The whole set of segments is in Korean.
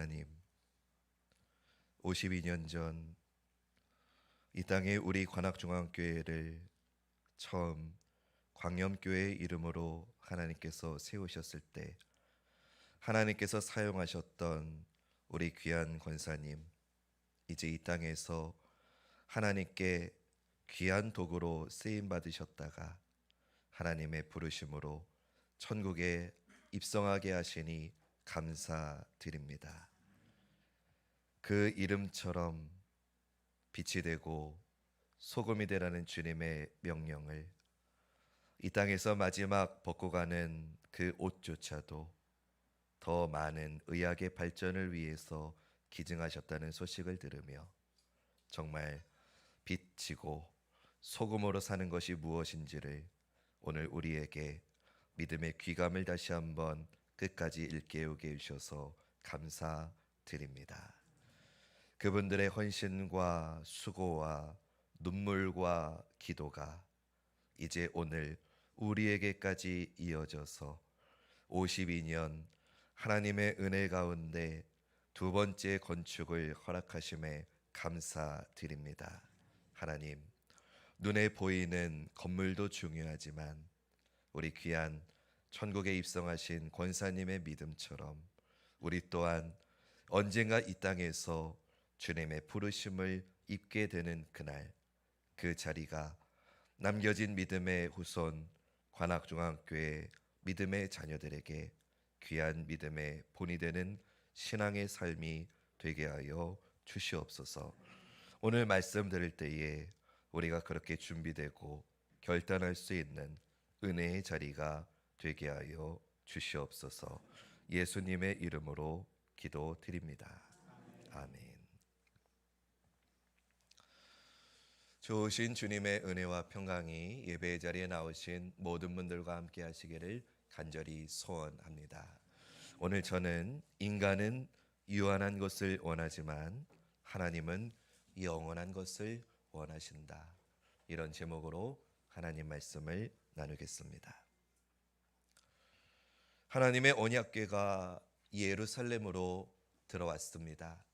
하나님, 52년 전 이 땅에 우리 관악중앙교회를 처음 광염교회의 이름으로 하나님께서 세우셨을 때 하나님께서 사용하셨던 우리 귀한 권사님, 이제 이 땅에서 하나님께 귀한 도구로 쓰임 받으셨다가 하나님의 부르심으로 천국에 입성하게 하시니 감사드립니다. 그 이름처럼 빛이 되고 소금이 되라는 주님의 명령을 이 땅에서 마지막 벗고 가는 그 옷조차도 더 많은 의학의 발전을 위해서 기증하셨다는 소식을 들으며 정말 빛이고 소금으로 사는 것이 무엇인지를 오늘 우리에게 믿음의 귀감을 다시 한번 끝까지 일깨우게 해주셔서 감사드립니다. 그분들의 헌신과 수고와 눈물과 기도가 이제 오늘 우리에게까지 이어져서 52년 하나님의 은혜 가운데 두 번째 건축을 허락하심에 감사드립니다. 하나님, 눈에 보이는 건물도 중요하지만 우리 귀한 천국에 입성하신 권사님의 믿음처럼 우리 또한 언젠가 이 땅에서 주님의 부르심을 입게 되는 그날, 그 자리가 남겨진 믿음의 후손 관악중앙교회 믿음의 자녀들에게 귀한 믿음의 본이 되는 신앙의 삶이 되게 하여 주시옵소서. 오늘 말씀 들을 때에 우리가 그렇게 준비되고 결단할 수 있는 은혜의 자리가 되게 하여 주시옵소서. 예수님의 이름으로 기도드립니다. 아멘. 좋으신 주님의 은혜와 평강이 예배의 자리에 나오신 모든 분들과 함께 하시기를 간절히 소원합니다. 오늘 저는 인간은 유한한 것을 원하지만 하나님은 영원한 것을 원하신다, 이런 제목으로 하나님 말씀을 나누겠습니다. 하나님의 언약궤가 예루살렘으로 들어왔습니다.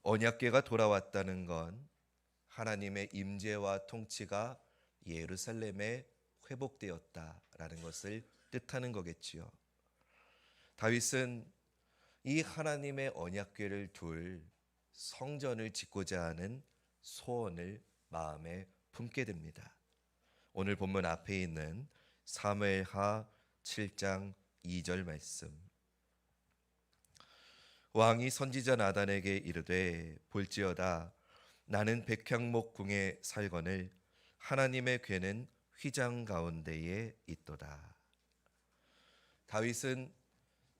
언약궤가 돌아왔다는 건 하나님의 임재와 통치가 예루살렘에 회복되었다라는 것을 뜻하는 거겠지요. 다윗은 이 하나님의 언약궤를 둘 성전을 짓고자 하는 소원을 마음에 품게 됩니다. 오늘 본문 앞에 있는 사무엘하 7장 2절 말씀. 왕이 선지자 나단에게 이르되 볼지어다 나는 백향목 궁에 살거늘 하나님의 궤는 휘장 가운데에 있도다. 다윗은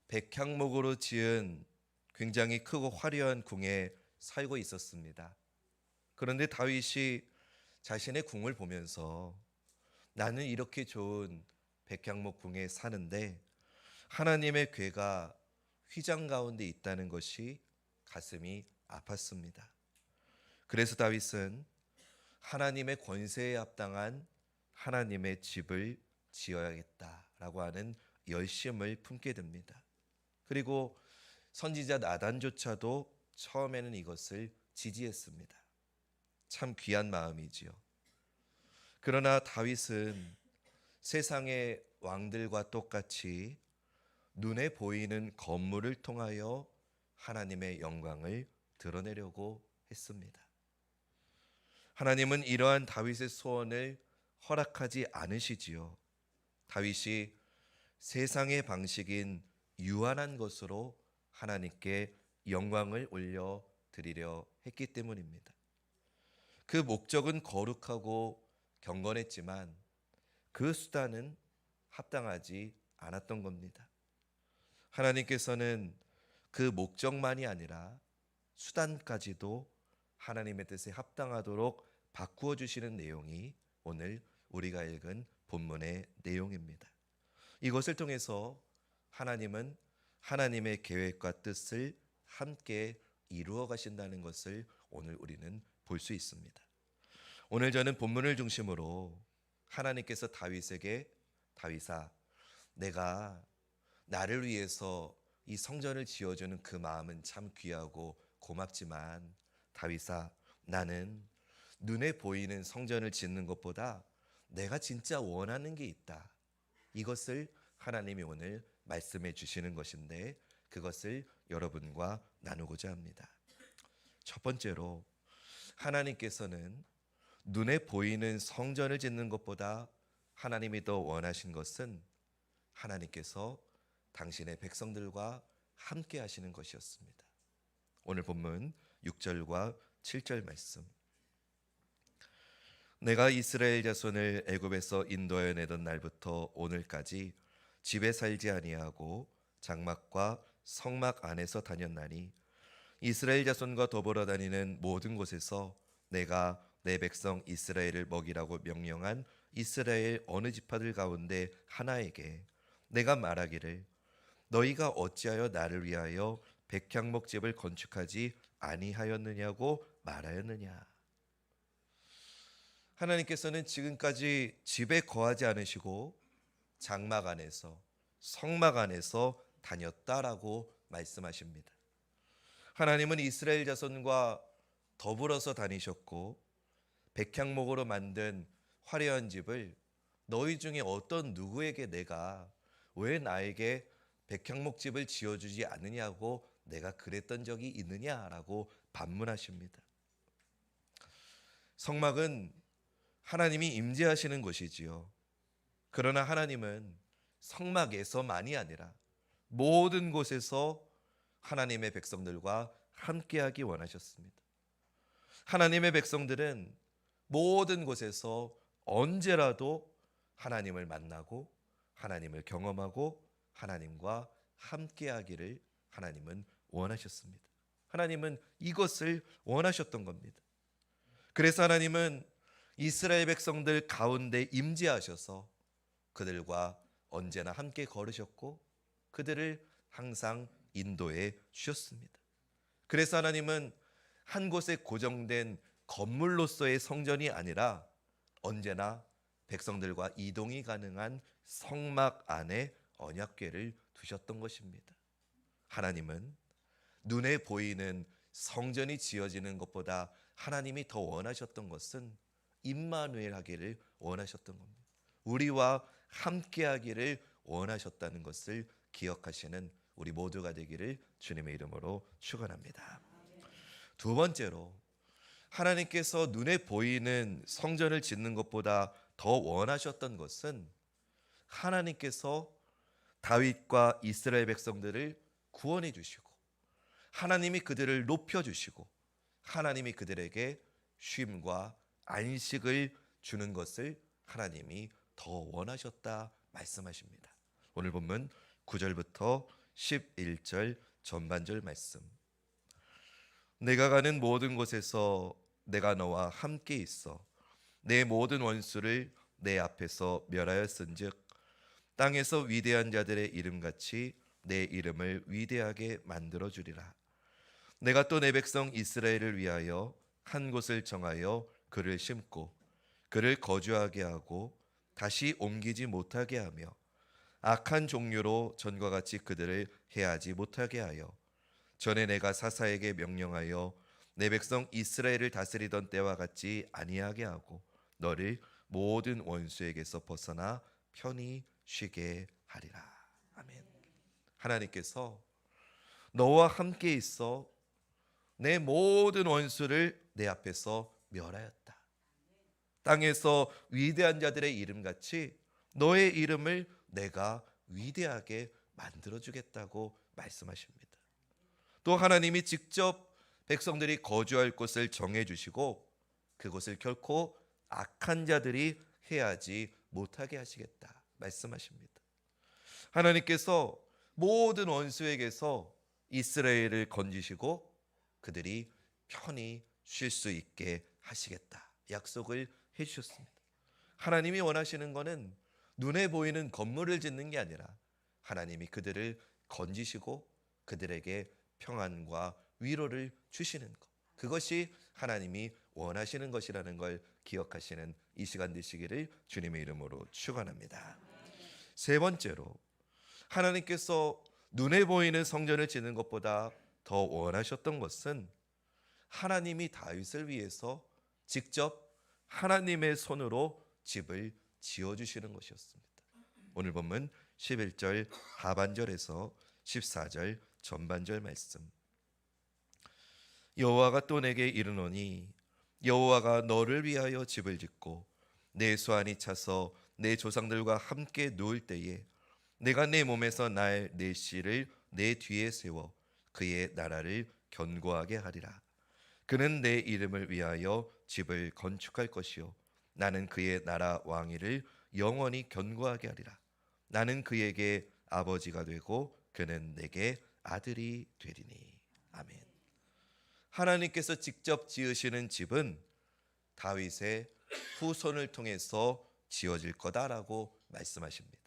백향목으로 지은 굉장히 크고 화려한 궁에 살고 있었습니다. 그런데 다윗이 자신의 궁을 보면서 나는 이렇게 좋은 백향목 궁에 사는데 하나님의 궤가 휘장 가운데 있다는 것이 가슴이 아팠습니다. 그래서 다윗은 하나님의 권세에 합당한 하나님의 집을 지어야겠다라고 하는 열심을 품게 됩니다. 그리고 선지자 나단조차도 처음에는 이것을 지지했습니다. 참 귀한 마음이지요. 그러나 다윗은 세상의 왕들과 똑같이 눈에 보이는 건물을 통하여 하나님의 영광을 드러내려고 했습니다. 하나님은 이러한 다윗의 소원을 허락하지 않으시지요. 다윗이 세상의 방식인 유한한 것으로 하나님께 영광을 올려 드리려 했기 때문입니다. 그 목적은 거룩하고 경건했지만 그 수단은 합당하지 않았던 겁니다. 하나님께서는 그 목적만이 아니라 수단까지도 하나님의 뜻에 합당하도록 바꾸어 주시는 내용이 오늘 우리가 읽은 본문의 내용입니다. 이것을 통해서 하나님은 하나님의 계획과 뜻을 함께 이루어 가신다는 것을 오늘 우리는 볼 수 있습니다. 오늘 저는 본문을 중심으로 하나님께서 다윗에게 다윗아, 내가 나를 위해서 이 성전을 지어주는 그 마음은 참 귀하고 고맙지만 다윗아, 나는 눈에 보이는 성전을 짓는 것보다 내가 진짜 원하는 게 있다. 이것을 하나님이 오늘 말씀해 주시는 것인데 그것을 여러분과 나누고자 합니다. 첫 번째로 하나님께서는 눈에 보이는 성전을 짓는 것보다 하나님이 더 원하신 것은 하나님께서 당신의 백성들과 함께 하시는 것이었습니다. 오늘 본문 6절과 7절 말씀. 내가 이스라엘 자손을 애굽에서 인도하여 내던 날부터 오늘까지 집에 살지 아니하고 장막과 성막 안에서 다녔나니 이스라엘 자손과 더불어 다니는 모든 곳에서 내가 내 백성 이스라엘을 먹이라고 명령한 이스라엘 어느 지파들 가운데 하나에게 내가 말하기를 너희가 어찌하여 나를 위하여 백향목집을 건축하지 아니하였느냐고 말하였느냐. 하나님께서는 지금까지 집에 거하지 않으시고 장막 안에서 성막 안에서 다녔다라고 말씀하십니다. 하나님은 이스라엘 자손과 더불어서 다니셨고 백향목으로 만든 화려한 집을 너희 중에 어떤 누구에게 내가 왜 나에게 백향목집을 지어주지 않느냐고 내가 그랬던 적이 있느냐라고 반문하십니다. 성막은 하나님이 임재하시는 곳이지요. 그러나 하나님은 성막에서만이 아니라 모든 곳에서 하나님의 백성들과 함께하기 원하셨습니다. 하나님의 백성들은 모든 곳에서 언제라도 하나님을 만나고 하나님을 경험하고 하나님과 함께하기를 하나님은 원하셨습니다. 하나님은 이것을 원하셨던 겁니다. 그래서 하나님은 이스라엘 백성들 가운데 임재하셔서 그들과 언제나 함께 걸으셨고 그들을 항상 인도해 주셨습니다. 그래서 하나님은 한 곳에 고정된 건물로서의 성전이 아니라 언제나 백성들과 이동이 가능한 성막 안에 언약궤를 두셨던 것입니다. 하나님은 눈에 보이는 성전이 지어지는 것보다 하나님이 더 원하셨던 것은 임마누엘 하기를 원하셨던 겁니다. 우리와 함께 하기를 원하셨다는 것을 기억하시는 우리 모두가 되기를 주님의 이름으로 축원합니다. 두 번째로 하나님께서 눈에 보이는 성전을 짓는 것보다 더 원하셨던 것은 하나님께서 다윗과 이스라엘 백성들을 구원해 주시고 하나님이 그들을 높여 주시고 하나님이 그들에게 쉼과 안식을 주는 것을 하나님이 더 원하셨다 말씀하십니다. 오늘 본문 9절부터 11절 전반절 말씀. 내가 가는 모든 곳에서 내가 너와 함께 있어 내 모든 원수를 내 앞에서 멸하였은즉 땅에서 위대한 자들의 이름같이 내 이름을 위대하게 만들어 주리라. 내가 또 내 백성 이스라엘을 위하여 한 곳을 정하여 그를 심고 그를 거주하게 하고 다시 옮기지 못하게 하며 악한 종류로 전과 같이 그들을 해하지 못하게 하여 전에 내가 사사에게 명령하여 내 백성 이스라엘을 다스리던 때와 같이 아니하게 하고 너를 모든 원수에게서 벗어나 편히 쉬게 하리라. 아멘. 하나님께서 너와 함께 있어 내 모든 원수를 내 앞에서 멸하였다. 땅에서 위대한 자들의 이름같이 너의 이름을 내가 위대하게 만들어주겠다고 말씀하십니다. 또 하나님이 직접 백성들이 거주할 곳을 정해주시고 그곳을 결코 악한 자들이 해하지 못하게 하시겠다 말씀하십니다. 하나님께서 모든 원수에게서 이스라엘을 건지시고 그들이 편히 쉴 수 있게 하시겠다 약속을 해주셨습니다. 하나님이 원하시는 것은 눈에 보이는 건물을 짓는 게 아니라 하나님이 그들을 건지시고 그들에게 평안과 위로를 주시는 것, 그것이 하나님이 원하시는 것이라는 걸 기억하시는 이 시간 되시기를 주님의 이름으로 축원합니다. 세 번째로 하나님께서 눈에 보이는 성전을 짓는 것보다 더 원하셨던 것은 하나님이 다윗을 위해서 직접 하나님의 손으로 집을 지어주시는 것이었습니다. 오늘 본문 11절 하반절에서 14절 전반절 말씀. 여호와가 또 내게 이르노니 여호와가 너를 위하여 집을 짓고 내 수완이 차서 내 조상들과 함께 누울 때에 내가 내 몸에서 날 내 씨를 내 뒤에 세워 그의 나라를 견고하게 하리라. 그는 내 이름을 위하여 집을 건축할 것이요 나는 그의 나라 왕위를 영원히 견고하게 하리라. 나는 그에게 아버지가 되고 그는 내게 아들이 되리니. 아멘. 하나님께서 직접 지으시는 집은 다윗의 후손을 통해서 지어질 거다라고 말씀하십니다.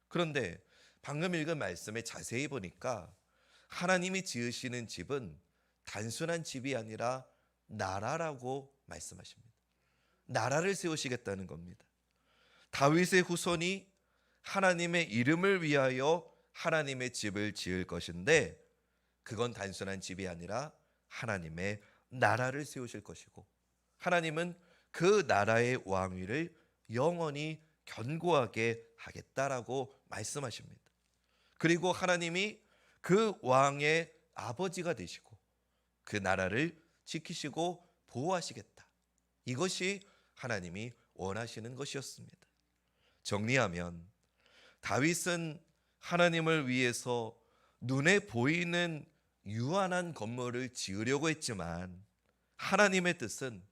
그런데 방금 읽은 말씀에 자세히 보니까 하나님이 지으시는 집은 단순한 집이 아니라 나라라고 말씀하십니다. 나라를 세우시겠다는 겁니다. 다윗의 후손이 하나님의 이름을 위하여 하나님의 집을 지을 것인데 그건 단순한 집이 아니라 하나님의 나라를 세우실 것이고 하나님은 그 나라의 왕위를 영원히 견고하게 하겠다라고 말씀하십니다. 그리고 하나님이 그 왕의 아버지가 되시고 그 나라를 지키시고 보호하시겠다. 이것이 하나님이 원하시는 것이었습니다. 정리하면 다윗은 하나님을 위해서 눈에 보이는 유한한 건물을 지으려고 했지만 하나님의 뜻은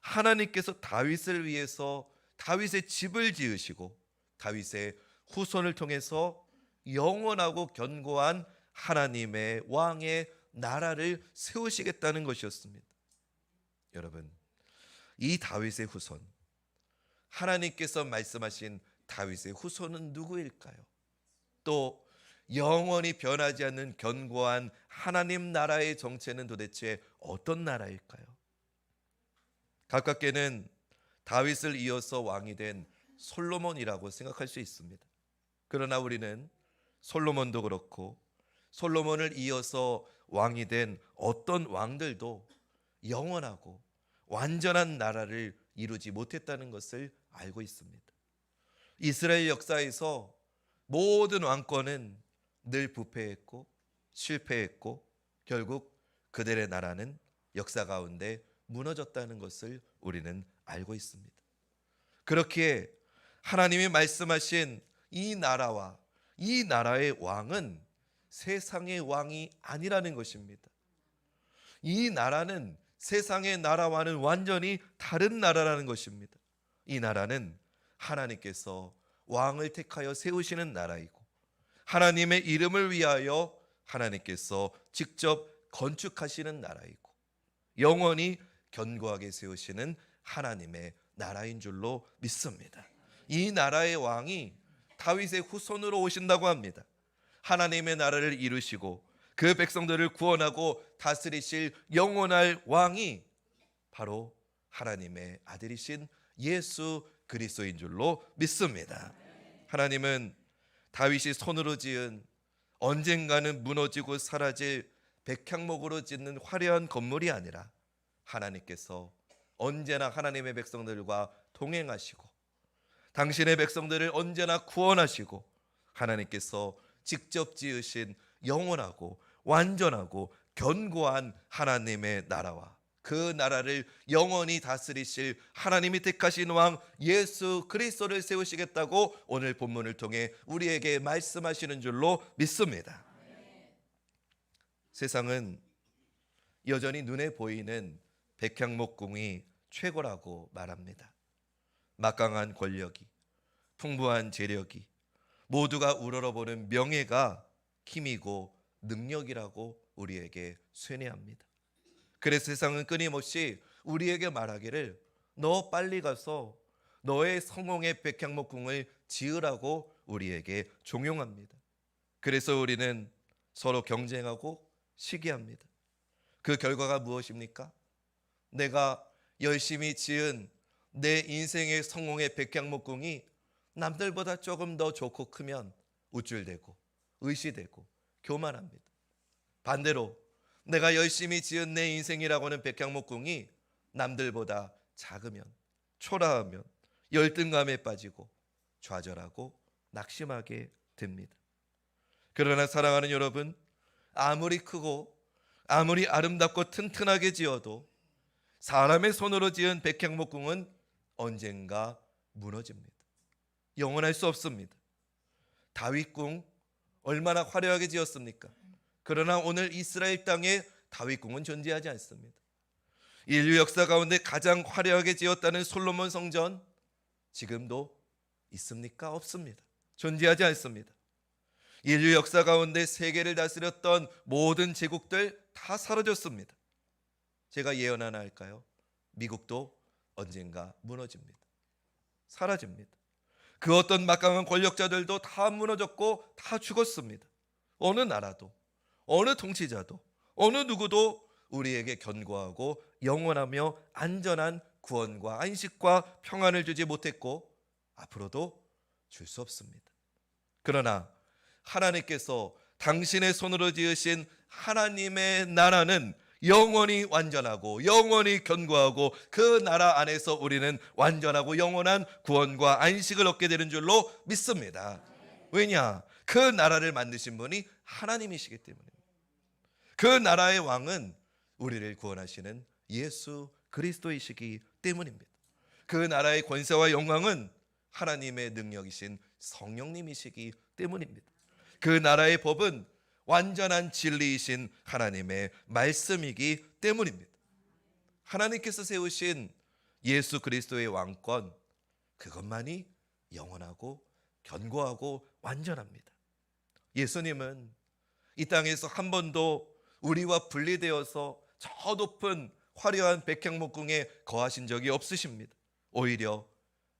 하나님께서 다윗을 위해서 다윗의 집을 지으시고 다윗의 후손을 통해서 영원하고 견고한 하나님의 왕의 나라를 세우시겠다는 것이었습니다. 여러분, 이 다윗의 후손, 하나님께서 말씀하신 다윗의 후손은 누구일까요? 또 영원히 변하지 않는 견고한 하나님 나라의 정체는 도대체 어떤 나라일까요? 가깝게는 다윗을 이어서 왕이 된 솔로몬이라고 생각할 수 있습니다. 그러나 우리는 솔로몬도 그렇고 솔로몬을 이어서 왕이 된 어떤 왕들도 영원하고 완전한 나라를 이루지 못했다는 것을 알고 있습니다. 이스라엘 역사에서 모든 왕권은 늘 부패했고 실패했고 결국 그들의 나라는 역사 가운데 무너졌다는 것을 우리는 알고 있습니다. 그렇기에 하나님이 말씀하신 이 나라와 이 나라의 왕은 세상의 왕이 아니라는 것입니다. 이 나라는 세상의 나라와는 완전히 다른 나라라는 것입니다. 이 나라는 하나님께서 왕을 택하여 세우시는 나라이고 하나님의 이름을 위하여 하나님께서 직접 건축하시는 나라이고 영원히 견고하게 세우시는 하나님의 나라인 줄로 믿습니다. 이 나라의 왕이 다윗의 후손으로 오신다고 합니다. 하나님의 나라를 이루시고 그 백성들을 구원하고 다스리실 영원할 왕이 바로 하나님의 아들이신 예수 그리스도인 줄로 믿습니다. 하나님은 다윗이 손으로 지은 언젠가는 무너지고 사라질 백향목으로 짓는 화려한 건물이 아니라 하나님께서 언제나 하나님의 백성들과 동행하시고 당신의 백성들을 언제나 구원하시고 하나님께서 직접 지으신 영원하고 완전하고 견고한 하나님의 나라와 그 나라를 영원히 다스리실 하나님이 택하신 왕 예수 그리스도를 세우시겠다고 오늘 본문을 통해 우리에게 말씀하시는 줄로 믿습니다. 세상은 여전히 눈에 보이는 백향목궁이 최고라고 말합니다. 막강한 권력이, 풍부한 재력이, 모두가 우러러보는 명예가 힘이고 능력이라고 우리에게 쇠뇌합니다. 그래서 세상은 끊임없이 우리에게 말하기를 너 빨리 가서 너의 성공의 백향목궁을 지으라고 우리에게 종용합니다. 그래서 우리는 서로 경쟁하고 시기합니다. 그 결과가 무엇입니까? 내가 열심히 지은 내 인생의 성공의 백향목궁이 남들보다 조금 더 좋고 크면 우쭐대고 의시되고 교만합니다. 반대로 내가 열심히 지은 내 인생이라고 하는 백향목궁이 남들보다 작으면, 초라하면 열등감에 빠지고 좌절하고 낙심하게 됩니다. 그러나 사랑하는 여러분, 아무리 크고 아무리 아름답고 튼튼하게 지어도 사람의 손으로 지은 백향목궁은 언젠가 무너집니다. 영원할 수 없습니다. 다윗궁 얼마나 화려하게 지었습니까? 그러나 오늘 이스라엘 땅에 다윗궁은 존재하지 않습니다. 인류 역사 가운데 가장 화려하게 지었다는 솔로몬 성전 지금도 있습니까? 없습니다. 존재하지 않습니다. 인류 역사 가운데 세계를 다스렸던 모든 제국들 다 사라졌습니다. 제가 예언 하나 할까요? 미국도 언젠가 무너집니다. 사라집니다. 그 어떤 막강한 권력자들도 다 무너졌고 다 죽었습니다. 어느 나라도, 어느 통치자도, 어느 누구도 우리에게 견고하고 영원하며 안전한 구원과 안식과 평안을 주지 못했고 앞으로도 줄 수 없습니다. 그러나 하나님께서 당신의 손으로 지으신 하나님의 나라는 영원히 완전하고 영원히 견고하고 그 나라 안에서 우리는 완전하고 영원한 구원과 안식을 얻게 되는 줄로 믿습니다. 왜냐? 그 나라를 만드신 분이 하나님이시기 때문입니다. 그 나라의 왕은 우리를 구원하시는 예수 그리스도이시기 때문입니다. 그 나라의 권세와 영광은 하나님의 능력이신 성령님이시기 때문입니다. 그 나라의 법은 완전한 진리이신 하나님의 말씀이기 때문입니다. 하나님께서 세우신 예수 그리스도의 왕권, 그것만이 영원하고 견고하고 완전합니다. 예수님은 이 땅에서 한 번도 우리와 분리되어서 저 높은 화려한 백향목궁에 거하신 적이 없으십니다. 오히려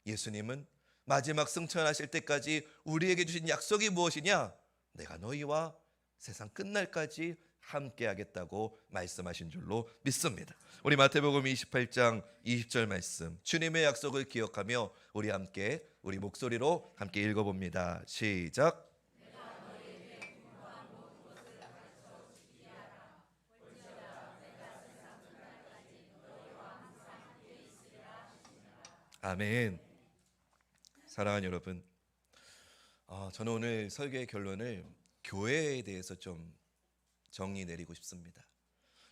예수님은 마지막 승천하실 때까지 우리에게 주신 약속이 무엇이냐? 내가 너희와 세상 끝날까지 함께 하겠다고 말씀하신 줄로 믿습니다. 우리 마태복음 28장 20절 말씀, 주님의 약속을 기억하며 우리 함께 우리 목소리로 함께 읽어봅니다. 시작. 아멘. 사랑하는 여러분, 저는 오늘 설교의 결론을 교회에 대해서 좀 정의 내리고 싶습니다.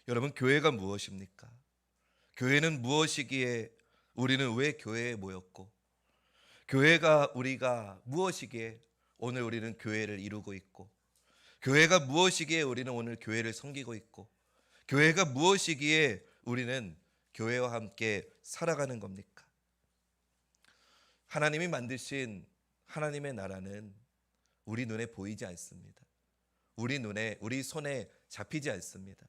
여러분, 교회가 무엇입니까? 교회는 무엇이기에 우리는 왜 교회에 모였고, 교회가 우리가 무엇이기에 오늘 우리는 교회를 이루고 있고, 교회가 무엇이기에 우리는 오늘 교회를 섬기고 있고, 교회가 무엇이기에 우리는 교회와 함께 살아가는 겁니까? 하나님이 만드신 하나님의 나라는 우리 눈에 보이지 않습니다. 우리 손에 잡히지 않습니다.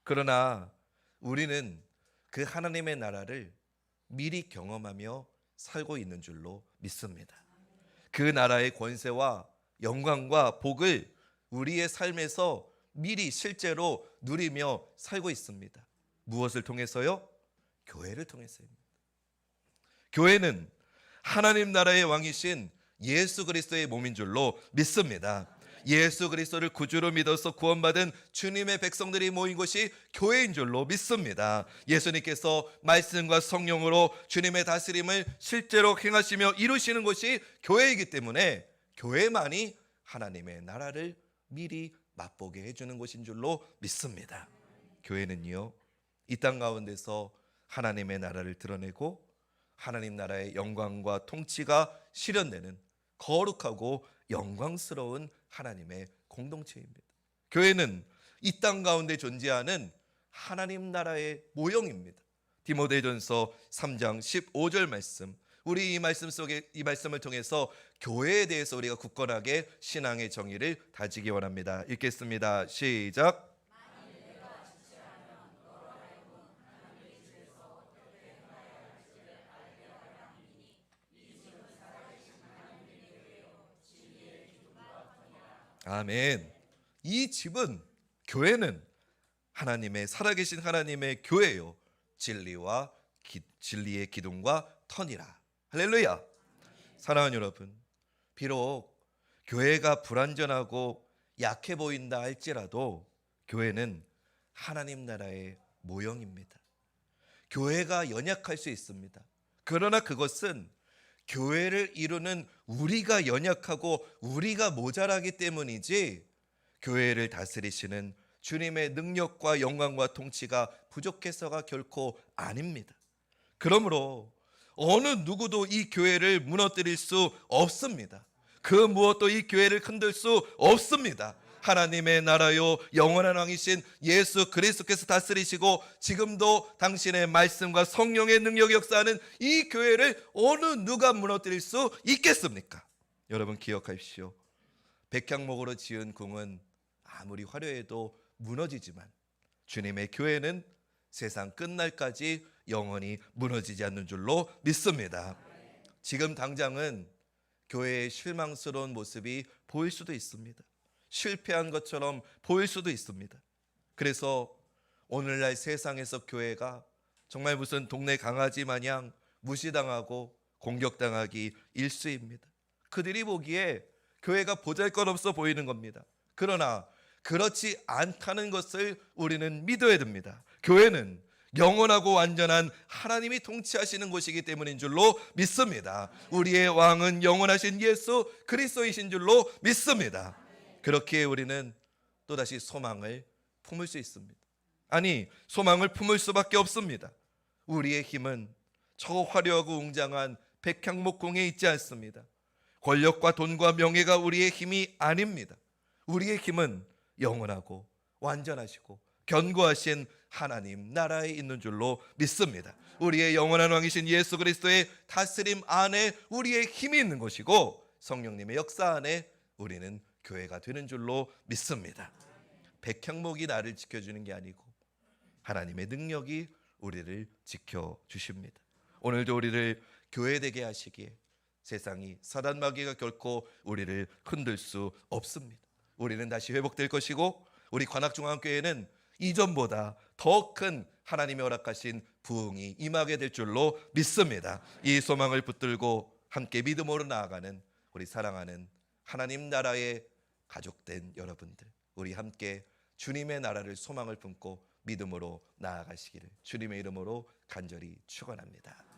그러나 우리는 그 하나님의 나라를 미리 경험하며 살고 있는 줄로 믿습니다. 그 나라의 권세와 영광과 복을 우리의 삶에서 미리 실제로 누리며 살고 있습니다. 무엇을 통해서요? 교회를 통해서입니다. 교회는 하나님 나라의 왕이신 예수 그리스도의 몸인 줄로 믿습니다. 예수 그리스도를 구주로 믿어서 구원받은 주님의 백성들이 모인 곳이 교회인 줄로 믿습니다. 예수님께서 말씀과 성령으로 주님의 다스림을 실제로 행하시며 이루시는 곳이 교회이기 때문에 교회만이 하나님의 나라를 미리 맛보게 해주는 곳인 줄로 믿습니다. 교회는요, 이 땅 가운데서 하나님의 나라를 드러내고 하나님 나라의 영광과 통치가 실현되는 거룩하고 영광스러운 하나님의 공동체입니다. 교회는 이 땅 가운데 존재하는 하나님 나라의 모형입니다. 디모데전서 3장 15절 말씀, 우리 이 말씀 속에 이 말씀을 통해서 교회에 대해서 우리가 굳건하게 신앙의 정의를 다지기 원합니다. 읽겠습니다. 시작. 아멘. 이 집은, 교회는 하나님의 살아계신 하나님의 교회요, 진리의 기둥과 터니라. 할렐루야. 사랑하는 여러분, 비록 교회가 불완전하고 약해 보인다 할지라도 교회는 하나님 나라의 모형입니다. 교회가 연약할 수 있습니다. 그러나 그것은 교회를 이루는 우리가 연약하고 우리가 모자라기 때문이지 교회를 다스리시는 주님의 능력과 영광과 통치가 부족해서가 결코 아닙니다. 그러므로 어느 누구도 이 교회를 무너뜨릴 수 없습니다. 그 무엇도 이 교회를 흔들 수 없습니다. 하나님의 나라요 영원한 왕이신 예수 그리스도께서 다스리시고 지금도 당신의 말씀과 성령의 능력이 역사하는 이 교회를 어느 누가 무너뜨릴 수 있겠습니까? 여러분 기억하십시오. 백향목으로 지은 궁은 아무리 화려해도 무너지지만 주님의 교회는 세상 끝날까지 영원히 무너지지 않는 줄로 믿습니다. 지금 당장은 교회의 실망스러운 모습이 보일 수도 있습니다. 실패한 것처럼 보일 수도 있습니다. 그래서 오늘날 세상에서 교회가 정말 무슨 동네 강아지 마냥 무시당하고 공격당하기 일쑤입니다. 그들이 보기에 교회가 보잘것없어 보이는 겁니다. 그러나 그렇지 않다는 것을 우리는 믿어야 됩니다. 교회는 영원하고 완전한 하나님이 통치하시는 곳이기 때문인 줄로 믿습니다. 우리의 왕은 영원하신 예수 그리스도이신 줄로 믿습니다. 그렇기에 우리는 또다시 소망을 품을 수 있습니다. 아니, 소망을 품을 수밖에 없습니다. 우리의 힘은 저 화려하고 웅장한 백향목궁에 있지 않습니다. 권력과 돈과 명예가 우리의 힘이 아닙니다. 우리의 힘은 영원하고 완전하시고 견고하신 하나님 나라에 있는 줄로 믿습니다. 우리의 영원한 왕이신 예수 그리스도의 다스림 안에 우리의 힘이 있는 것이고 성령님의 역사 안에 우리는 교회가 되는 줄로 믿습니다. 백향목이 나를 지켜주는 게 아니고 하나님의 능력이 우리를 지켜주십니다. 오늘도 우리를 교회되게 하시기에 세상이 사단 마귀가 결코 우리를 흔들 수 없습니다. 우리는 다시 회복될 것이고 우리 관악중앙교회는 이전보다 더 큰 하나님의 허락하신 부흥이 임하게 될 줄로 믿습니다. 이 소망을 붙들고 함께 믿음으로 나아가는 우리 사랑하는 하나님 나라의 가족된 여러분들, 우리 함께 주님의 나라를 소망을 품고 믿음으로 나아가시기를 주님의 이름으로 간절히 축원합니다.